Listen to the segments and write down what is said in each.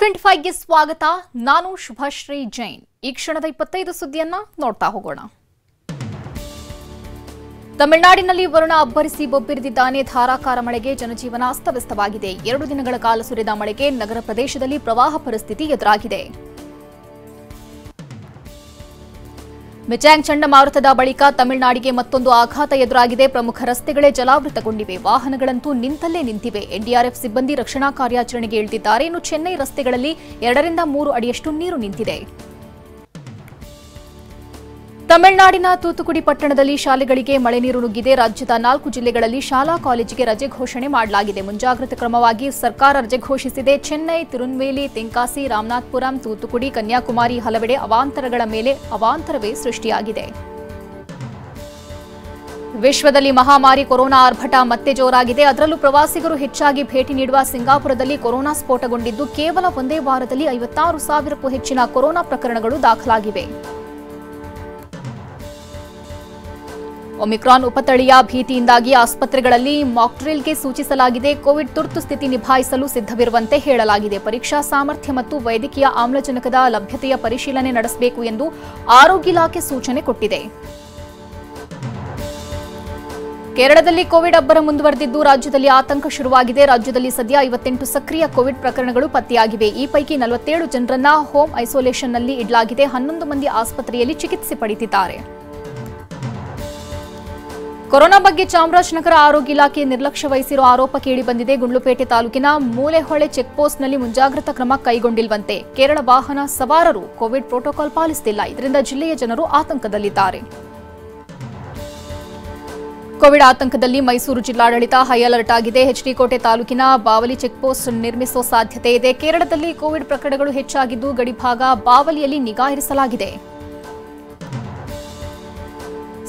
Top 25ಗೆ ಸ್ವಾಗತ. ನಾನು ಶುಭಶ್ರೀ ಜೈನ್. ಈ ಕ್ಷಣದ 25 ಸುದ್ದಿಯನ್ನ ನೋಡ್ತಾ ಹೋಗೋಣ. ತಮಿಳುನಾಡಿನಲ್ಲಿ ವರುಣ ಅಬ್ಬರಿಸಿ ಬೊಬ್ಬಿರಿದಿದ್ದಾನೆ. ಧಾರಾಕಾರ ಮಳೆಗೆ ಜನಜೀವನ ಅಸ್ತವ್ಯಸ್ತವಾಗಿದೆ. 2 ದಿನಗಳ ಕಾಲ ಸುರಿದ ಮಳೆಗೆ ನಗರ ಪ್ರದೇಶದಲ್ಲಿ ಪ್ರವಾಹ ಪರಿಸ್ಥಿತಿ ಎದುರಾಗಿದೆ. ಮಿಚಾಂಗ್ ಚಂಡಮಾರುತದ ಬಳಿಕ ತಮಿಳುನಾಡಿಗೆ ಮತ್ತೊಂದು ಆಘಾತ ಎದುರಾಗಿದೆ. ಪ್ರಮುಖ ರಸ್ತೆಗಳೇ ಜಲಾವೃತಗೊಂಡಿವೆ. ವಾಹನಗಳಂತೂ ನಿಂತಲ್ಲೇ ನಿಂತಿವೆ. ಎನ್ಡಿಆರ್ಎಫ್ ಸಿಬ್ಬಂದಿ ರಕ್ಷಣಾ ಕಾರ್ಯಾಚರಣೆಗೆ ಇಳಿದಿದ್ದಾರೆ. ಇನ್ನು ಚೆನ್ನೈ ರಸ್ತೆಗಳಲ್ಲಿ 2 ರಿಂದ 3 ಅಡಿಯಷ್ಟು ನೀರು ನಿಂತಿದೆ. ತಮಿಳುನಾಡಿನ ತೂತುಕುಡಿ ಪಟ್ಟಣದಲ್ಲಿ ಶಾಲೆಗಳಿಗೆ ಮಳೆ ನೀರು ನುಗ್ಗಿದೆ. ರಾಜ್ಯದ 4 ಜಿಲ್ಲೆಗಳಲ್ಲಿ ಶಾಲಾ ಕಾಲೇಜಿಗೆ ರಜೆ ಘೋಷಣೆ ಮಾಡಲಾಗಿದೆ. ಮುಂಜಾಗ್ರತಾ ಕ್ರಮವಾಗಿ ಸರ್ಕಾರ ರಜೆ ಘೋಷಿಸಿದೆ. ಚೆನ್ನೈ, ತಿರುನ್ವೇಲಿ, ತೆಂಕಾಸಿ, ರಾಮನಾಥಪುರಂ, ತೂತುಕುಡಿ, ಕನ್ಯಾಕುಮಾರಿ ಹಲವೆಡೆ ಅವಾಂತರಗಳ ಮೇಲೆ ಅವಾಂತರವೇ ಸೃಷ್ಟಿಯಾಗಿದೆ. ವಿಶ್ವದಲ್ಲಿ ಮಹಾಮಾರಿ ಕೊರೋನಾ ಆರ್ಭಟ ಮತ್ತೆ ಜೋರಾಗಿದೆ. ಅದರಲ್ಲೂ ಪ್ರವಾಸಿಗರು ಹೆಚ್ಚಾಗಿ ಭೇಟಿ ನೀಡುವ ಸಿಂಗಾಪುರದಲ್ಲಿ ಕೊರೋನಾ ಸ್ಫೋಟಗೊಂಡಿದ್ದು ಕೇವಲ ಒಂದೇ ವಾರದಲ್ಲಿ 56,000ಕ್ಕೂ ಹೆಚ್ಚಿನ ಕೊರೋನಾ ಪ್ರಕರಣಗಳು ದಾಖಲಾಗಿವೆ. ಒಮಿಕ್ರಾನ್ ಉಪತಳಿಯ ಭೀತಿಯಿಂದಾಗಿ ಆಸ್ಪತ್ರೆಗಳಲ್ಲಿ ಮಾಕ್ಡ್ರಿಲ್ಗೆ ಸೂಚಿಸಲಾಗಿದೆ. ಕೋವಿಡ್ ತುರ್ತು ಸ್ಥಿತಿ ನಿಭಾಯಿಸಲು ಸಿದ್ಧವಿರುವಂತೆ ಹೇಳಲಾಗಿದೆ. ಪರೀಕ್ಷಾ ಸಾಮರ್ಥ್ಯ ಮತ್ತು ವೈದ್ಯಕೀಯ ಆಮ್ಲಜನಕದ ಲಭ್ಯತೆಯ ಪರಿಶೀಲನೆ ನಡೆಸಬೇಕು ಎಂದು ಆರೋಗ್ಯ ಇಲಾಖೆ ಸೂಚನೆ ಕೊಟ್ಟಿದೆ. ಕೇರಳದಲ್ಲಿ ಕೋವಿಡ್ ಅಬ್ಬರ ಮುಂದುವರೆದಿದ್ದು ರಾಜ್ಯದಲ್ಲಿ ಆತಂಕ ಶುರುವಾಗಿದೆ. ರಾಜ್ಯದಲ್ಲಿ ಸದ್ಯ 58 ಸಕ್ರಿಯ ಕೋವಿಡ್ ಪ್ರಕರಣಗಳು ಪತ್ತೆಯಾಗಿವೆ. ಈ ಪೈಕಿ 47 ಜನರನ್ನ ಹೋಮ್ ಐಸೋಲೇಷನ್ನಲ್ಲಿ ಇಡಲಾಗಿದೆ. 11 ಮಂದಿ ಆಸ್ಪತ್ರೆಯಲ್ಲಿ ಚಿಕಿತ್ಸೆ ಪಡೆದಿದ್ದಾರೆ. ಕೊರೋನಾ ಬಗ್ಗೆ ಚಾಮರಾಜನಗರ ಆರೋಗ್ಯ ಇಲಾಖೆ ನಿರ್ಲಕ್ಷ್ಯ ವಹಿಸಿರುವ ಆರೋಪ ಕೇಳಿಬಂದಿದೆ. ಗುಂಡ್ಲುಪೇಟೆ ತಾಲೂಕಿನ ಮೂಲೆಹೊಳೆ ಚೆಕ್ಪೋಸ್ಟ್ನಲ್ಲಿ ಮುಂಜಾಗ್ರತಾ ಕ್ರಮ ಕೈಗೊಂಡಿಲ್ವಂತೆ. ಕೇರಳ ವಾಹನ ಸವಾರರು ಕೋವಿಡ್ ಪ್ರೋಟೋಕಾಲ್ ಪಾಲಿಸುತ್ತಿಲ್ಲ. ಇದರಿಂದ ಜಿಲ್ಲೆಯ ಜನರು ಆತಂಕದಲ್ಲಿದ್ದಾರೆ. ಕೋವಿಡ್ ಆತಂಕದಲ್ಲಿ ಮೈಸೂರು ಜಿಲ್ಲಾಡಳಿತ ಹೈ ಅಲರ್ಟ್ ಆಗಿದೆ. ಎಚ್ಡಿಕೋಟೆ ತಾಲೂಕಿನ ಬಾವಲಿ ಚೆಕ್ಪೋಸ್ಟ್ ನಿರ್ಮಿಸುವ ಸಾಧ್ಯತೆ ಇದೆ. ಕೇರಳದಲ್ಲಿ ಕೋವಿಡ್ ಪ್ರಕರಣಗಳು ಹೆಚ್ಚಾಗಿದ್ದು ಗಡಿಭಾಗ ಬಾವಲಿಯಲ್ಲಿ ನಿಗಾ ಇರಿಸಲಾಗಿದೆ.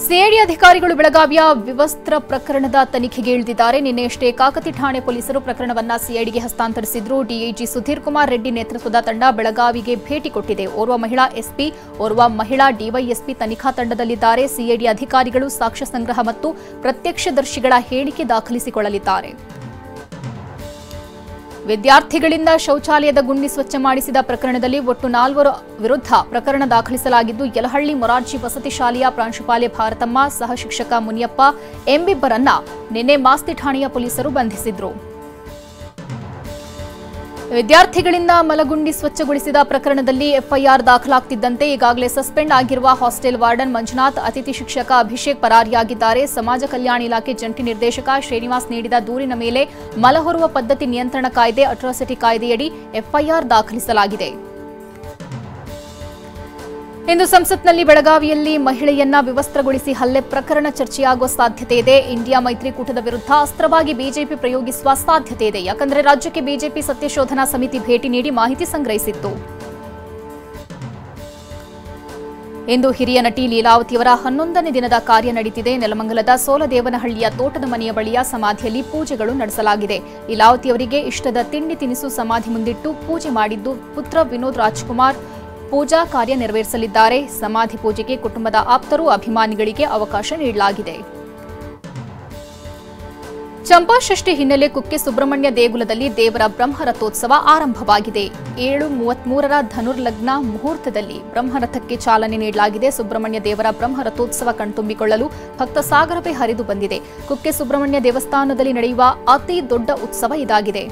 ಸಿಐಡಿ ಅಧಿಕಾರಿಗಳು ಬೆಳಗಾವಿಯ ವಿವಸ್ತ್ರ ಪ್ರಕರಣದ ತನಿಖೆಗೆ ಇಳಿದಿದ್ದಾರೆ. ನಿನ್ನೆಯಷ್ಟೇ ಕಾಕತಿ ಠಾಣೆ ಪೊಲೀಸರು ಪ್ರಕರಣವನ್ನು ಸಿಐಡಿಗೆ ಹಸ್ತಾಂತರಿಸಿದ್ರು. ಡಿಐಜಿ ಸುಧೀರ್ ಕುಮಾರ್ ರೆಡ್ಡಿ ನೇತೃತ್ವದ ತಂಡ ಬೆಳಗಾವಿಗೆ ಭೇಟಿ ಕೊಟ್ಟಿದೆ. ಓರ್ವ ಮಹಿಳಾ ಎಸ್ಪಿ, ಓರ್ವ ಮಹಿಳಾ ಡಿವೈಎಸ್ಪಿ ತನಿಖಾ ತಂಡದಲ್ಲಿದ್ದಾರೆ. ಸಿಐಡಿ ಅಧಿಕಾರಿಗಳು ಸಾಕ್ಷ್ಯ ಸಂಗ್ರಹ ಮತ್ತು ಪ್ರತ್ಯಕ್ಷದರ್ಶಿಗಳ ಹೇಳಿಕೆ ದಾಖಲಿಸಿಕೊಳ್ಳಲಿದ್ದಾರೆ. ವಿದ್ಯಾರ್ಥಿಗಳಿಂದ ಶೌಚಾಲಯದ ಗುಂಡಿ ಸ್ವಚ್ಛ ಮಾಡಿಸಿದ ಪ್ರಕರಣದಲ್ಲಿ ಒಟ್ಟು 4 ವಿರುದ್ಧ ಪ್ರಕರಣ ದಾಖಲಿಸಲಾಗಿದ್ದು ಯಲಹಳ್ಳಿ ಮೊರಾರ್ಜಿ ವಸತಿ ಶಾಲೆಯ ಪ್ರಾಂಶುಪಾಲೆ ಭಾರತಮ್ಮ, ಸಹ ಶಿಕ್ಷಕ ಮುನಿಯಪ್ಪ ಎಂಬಿಬ್ಬರನ್ನ ನಿನ್ನೆ ಮಾಸ್ತಿ ಠಾಣೆಯ ಪೊಲೀಸರು ಬಂಧಿಸಿದ್ರು. ವಿದ್ಯಾರ್ಥಿಗಳಿಂದ ಮಲಗುಂಡಿ ಸ್ವಚ್ಛಗೊಳಿಸಿದ ಪ್ರಕರಣದಲ್ಲಿ ಎಫ್ಐಆರ್ ದಾಖಲಾಗುತ್ತಿದ್ದಂತೆ ಈಗಾಗಲೇ ಸಸ್ಪೆಂಡ್ ಆಗಿರುವ ಹಾಸ್ಟೆಲ್ ವಾರ್ಡನ್ ಮಂಜುನಾಥ್, ಅತಿಥಿ ಶಿಕ್ಷಕ ಅಭಿಷೇಕ್ ಪರಾರಿಯಾಗಿದ್ದಾರೆ. ಸಮಾಜ ಕಲ್ಯಾಣ ಇಲಾಖೆ ಜಂಟಿ ನಿರ್ದೇಶಕ ಶ್ರೀನಿವಾಸ್ ನೀಡಿದ ದೂರಿನ ಮೇಲೆ ಮಲಹೊರುವ ಪದ್ಧತಿ ನಿಯಂತ್ರಣ ಕಾಯ್ದೆ, ಅಟ್ರಾಸಿಟಿ ಕಾಯ್ದೆಯಡಿ ಎಫ್ಐಆರ್ ದಾಖಲಿಸಲಾಗಿದೆ. ಇಂದು ಸಂಸತ್ನಲ್ಲಿ ಬೆಳಗಾವಿಯಲ್ಲಿ ಮಹಿಳೆಯನ್ನ ವಿವಸ್ತ್ರಗೊಳಿಸಿ ಹಲ್ಲೆ ಪ್ರಕರಣ ಚರ್ಚೆಯಾಗುವ ಸಾಧ್ಯತೆ ಇದೆ. ಇಂಡಿಯಾ ಮೈತ್ರಿಕೂಟದ ವಿರುದ್ಧ ಅಸ್ತ್ರವಾಗಿ ಬಿಜೆಪಿ ಪ್ರಯೋಗಿಸುವ ಸಾಧ್ಯತೆ ಇದೆ. ಯಾಕಂದರೆ ರಾಜ್ಯಕ್ಕೆ ಬಿಜೆಪಿ ಸತ್ಯಶೋಧನಾ ಸಮಿತಿ ಭೇಟಿ ನೀಡಿ ಮಾಹಿತಿ ಸಂಗ್ರಹಿಸಿತ್ತು. ಇಂದು ಹಿರಿಯ ನಟಿ ಲೀಲಾವತಿಯವರ 11ನೇ ದಿನದ ಕಾರ್ಯ ನಡೆದಿದೆ. ನೆಲಮಂಗಲದ ಸೋಲದೇವನಹಳ್ಳಿಯ ತೋಟದ ಮನೆಯ ಬಳಿಯ ಸಮಾಧಿಯಲ್ಲಿ ಪೂಜೆಗಳು ನಡೆಸಲಾಗಿದೆ. ಲೀಲಾವತಿಯವರಿಗೆ ಇಷ್ಟದ ತಿಂಡಿ ತಿನಿಸು ಸಮಾಧಿ ಮುಂದಿಟ್ಟು ಪೂಜೆ ಮಾಡಿದ್ದು ಪುತ್ರ ವಿನೋದ್ ರಾಜ್ಕುಮಾರ್ ಪೂಜಾ ಕಾರ್ಯ ನೆರವೇರಿಸಲಿದ್ದಾರೆ. ಸಮಾಧಿ ಪೂಜೆಗೆ ಕುಟುಂಬದ ಆಪ್ತರು, ಅಭಿಮಾನಿಗಳಿಗೆ ಅವಕಾಶ ನೀಡಲಾಗಿದೆ. ಚಂಪಾಷಷ್ಠಿ ಹಿನ್ನೆಲೆ ಕುಕ್ಕೆ ಸುಬ್ರಹ್ಮಣ್ಯ ದೇಗುಲದಲ್ಲಿ ದೇವರ ಬ್ರಹ್ಮರಥೋತ್ಸವ ಆರಂಭವಾಗಿದೆ. 7:33ರ ಧನುರ್ಲಗ್ನ ಮುಹೂರ್ತದಲ್ಲಿ ಬ್ರಹ್ಮರಥಕ್ಕೆ ಚಾಲನೆ ನೀಡಲಾಗಿದೆ. ಸುಬ್ರಹ್ಮಣ್ಯ ದೇವರ ಬ್ರಹ್ಮರಥೋತ್ಸವ ಕಣ್ತುಂಬಿಕೊಳ್ಳಲು ಭಕ್ತ ಸಾಗರವೇ ಹರಿದು ಬಂದಿದೆ. ಕುಕ್ಕೆ ಸುಬ್ರಹ್ಮಣ್ಯ ದೇವಸ್ಥಾನದಲ್ಲಿ ನಡೆಯುವ ಅತಿ ದೊಡ್ಡ ಉತ್ಸವ ಇದಾಗಿದೆ.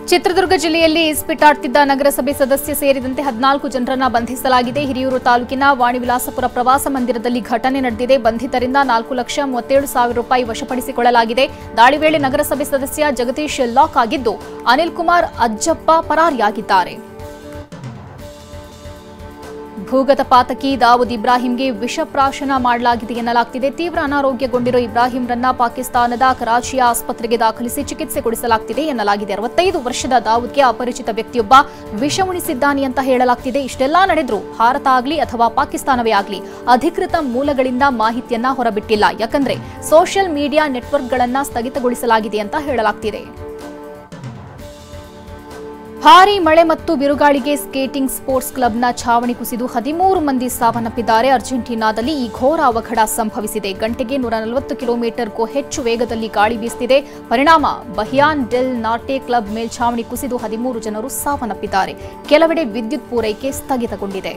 ಚಿತ್ರದುರ್ಗ ಜಿಲ್ಲೆಯಲ್ಲಿ ಇಸ್ಪಿಟಾಡ್ತಿದ್ದ ನಗರಸಭೆ ಸದಸ್ಯ ಸೇರಿದಂತೆ 14 ಜನರನ್ನ ಬಂಧಿಸಲಾಗಿದೆ. ಹಿರಿಯೂರು ತಾಲೂಕಿನ ವಾಣಿವಿಲಾಸಪುರ ಪ್ರವಾಸ ಮಂದಿರದಲ್ಲಿ ಘಟನೆ ನಡೆದಿದೆ. ಬಂಧಿತರಿಂದ 4,37,000 ರೂಪಾಯಿ ವಶಪಡಿಸಿಕೊಳ್ಳಲಾಗಿದೆ. ದಾಳಿ ವೇಳೆ ನಗರಸಭೆ ಸದಸ್ಯ ಜಗದೀಶ್ ಲಾಕ್ ಆಗಿದ್ದು ಅನಿಲ್ ಕುಮಾರ್ ಅಜ್ಜಪ್ಪ ಪರಾರಿಯಾಗಿದ್ದಾರೆ. ಭೂಗತ ಪಾತಕಿ ದಾವೂದ್ ಇಬ್ರಾಹಿಂಗೆ ವಿಷಪ್ರಾಶನ ಮಾಡಲಾಗಿದೆ ಎನ್ನಲಾಗುತ್ತಿದೆ. ತೀವ್ರ ಅನಾರೋಗ್ಯಗೊಂಡಿರುವ ಇಬ್ರಾಹಿಂರನ್ನ ಪಾಕಿಸ್ತಾನದ ಕರಾಚಿಯ ಆಸ್ಪತ್ರೆಗೆ ದಾಖಲಿಸಿ ಚಿಕಿತ್ಸೆ ಕೊಡಿಸಲಾಗುತ್ತಿದೆ ಎನ್ನಲಾಗಿದೆ. 65 ವರ್ಷದ ದಾವೂದ್ಗೆ ಅಪರಿಚಿತ ವ್ಯಕ್ತಿಯೊಬ್ಬ ವಿಷ ಉಣಿಸಿದ್ದಾನೆ ಅಂತ ಹೇಳಲಾಗುತ್ತಿದೆ. ಇಷ್ಟೆಲ್ಲಾ ನಡೆದರೂ ಭಾರತ ಆಗಲಿ ಅಥವಾ ಪಾಕಿಸ್ತಾನವೇ ಆಗಲಿ ಅಧಿಕೃತ ಮೂಲಗಳಿಂದ ಮಾಹಿತಿಯನ್ನ ಹೊರಬಿಟ್ಟಿಲ್ಲ. ಯಾಕಂದ್ರೆ ಸೋಷಿಯಲ್ ಮೀಡಿಯಾ ನೆಟ್ವರ್ಕ್ಗಳನ್ನ ಸ್ಥಗಿತಗೊಳಿಸಲಾಗಿದೆ ಅಂತ ಹೇಳಲಾಗುತ್ತಿದೆ. ಭಾರೀ ಮಳೆ ಮತ್ತು ಬಿರುಗಾಳಿಗೆ ಸ್ಕೇಟಿಂಗ್ ಸ್ಪೋರ್ಟ್ಸ್ ಕ್ಲಬ್ನ ಛಾವಣಿ ಕುಸಿದು 13 ಮಂದಿ ಸಾವನ್ನಪ್ಪಿದ್ದಾರೆ. ಅರ್ಜೆಂಟೀನಾದಲ್ಲಿ ಈ ಘೋರ ಅವಘಡ ಸಂಭವಿಸಿದೆ. ಗಂಟೆಗೆ 140 ಕಿಲೋಮೀಟರ್ಗೂ ಹೆಚ್ಚು ವೇಗದಲ್ಲಿ ಗಾಳಿ ಬೀಸುತ್ತಿದೆ. ಪರಿಣಾಮ ಬಹಿಯಾನ್ ಡೆಲ್ ನಾರ್ಟೆ ಕ್ಲಬ್ ಮೇಲ್ಛಾವಣಿ ಕುಸಿದು 13 ಜನರು ಸಾವನ್ನಪ್ಪಿದ್ದಾರೆ. ಕೆಲವೆಡೆ ವಿದ್ಯುತ್ ಪೂರೈಕೆ ಸ್ಥಗಿತಗೊಂಡಿದೆ.